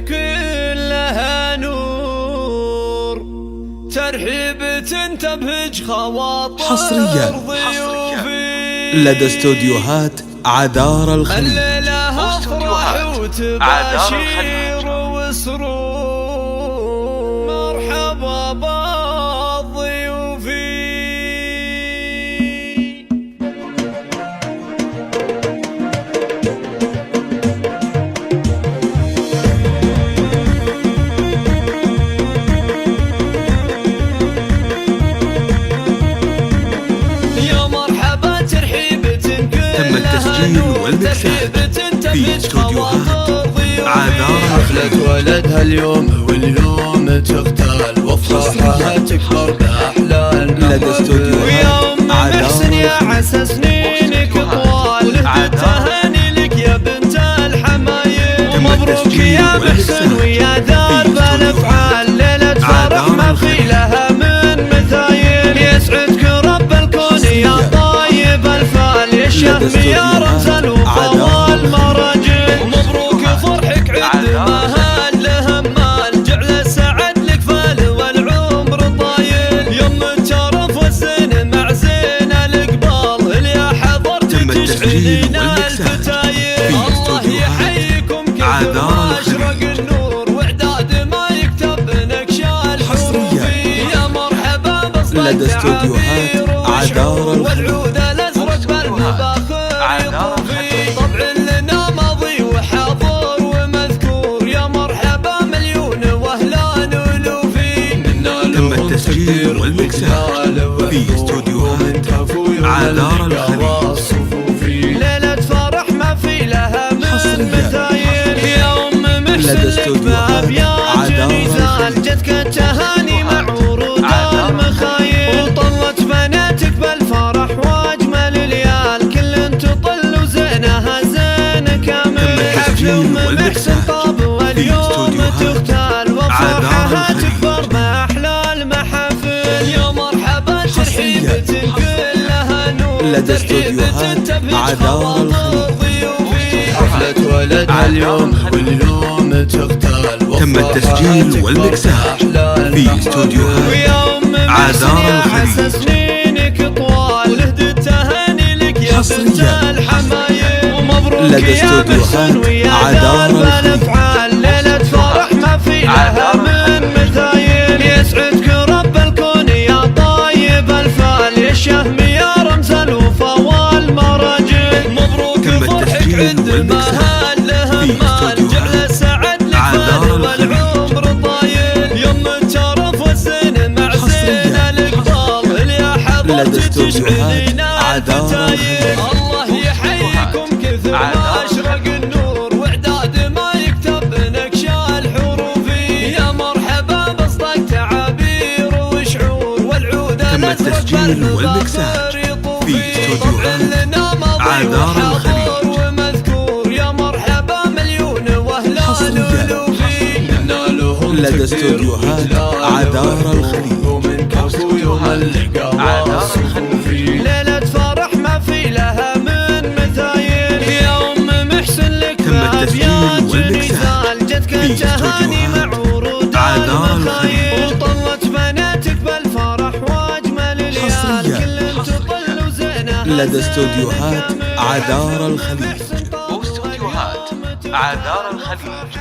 كلها نور، ترحيبة تبهج خواطر حصريا لدى استوديوهات عذار الخليج. الليلة أفراح وتباشير وسرور، مرحبا بضيوفي. يا مرحبا ترحيبة تم التسجيل والمكسات في استوديوهات عذار حفلة ولدها اليوم واليوم تغتال وافراحها تكبر بأحلى لدى استوديوهات محسن يا عسى سنينك طوال، تهاني لك يا بنت الحمايل. مبروك يا محسن ويا درب الافعال، ليلة فرح ما في لها من مثايل. يسعدك رب الكون يا طيب الفال، يا الشهم يا رمز الوفا والمراجل. مبروك فرحك عد ما هل همال، جعل السعد لك فال والعمر طايل. يم الترف والزين مع زين القبال، اللي حضرت تشعلين الفتايل. الله يحييكم كيف ما اشرق النور، واعداد ما يكتب نكش الحروف. يا مرحبا لدى استوديوهات عذار والعود الازرق بالمباخر يطوفي. طبع لنا ماضي وحاضر ومذكور، يا مرحبا مليون واهلا الوفي. تم التسجيل والمكسات في استوديوهات عذار الخليج. ليلة فرح ما في لها من مثايل. يا ام محسن بأبيات نزال، جتك التهاني مع ورود المخايل. وطلت بناتك بالفرح واجمل ليال، كل تطل وزينها زين كامل. حفل ام محسن طاب واليوم تغتال، وفرحها تكبر باحلى المحافل. يا مرحبا ترحيبة كلها نور، لدى استوديوهات عذار الخليج. حفلة ولدها اليوم واليوم تغتال. تم التسجيل والمكسات في استوديوهات عذار الخليج. سنينك طوال، لهد التهاني لك يا بنت الحمايل. ومبروك لدى يا محسن ويا عذار درب الافعال، ليلة فرح ما في لها من مثايل. يسعدك رب الكون يا طيب الفال، يا الشهم يا رمز الوفا والمراجل. مبروك فرحك عد ما هل همال، جعل السعد لك فال والعمر طايل. يم الترف والزين مع زين القبال، اللي حضرت تشعلين الفتايل. الله يحييكم كثر ما اشرق النور، واعداد ما يكتب نكش الحروف. يا مرحبا باصدق تعابير وشعور، والعود تم التسجيل والمكسات في استوديوهات عذار الخليج. ومذكور، يا مرحبا مليون واهلا الوفي. لدى استوديوهات عذار الخليج. ليلة فرح ما في لها من مثايل. يا ام محسن لك بأبيات نزال، جتك التهاني مع ورود المخايل. وطلت بناتك بالفرح واجمل ليال، كل تطل وزينها لدى استوديوهات عذار الخليج. واستوديوهات عذار الخليج.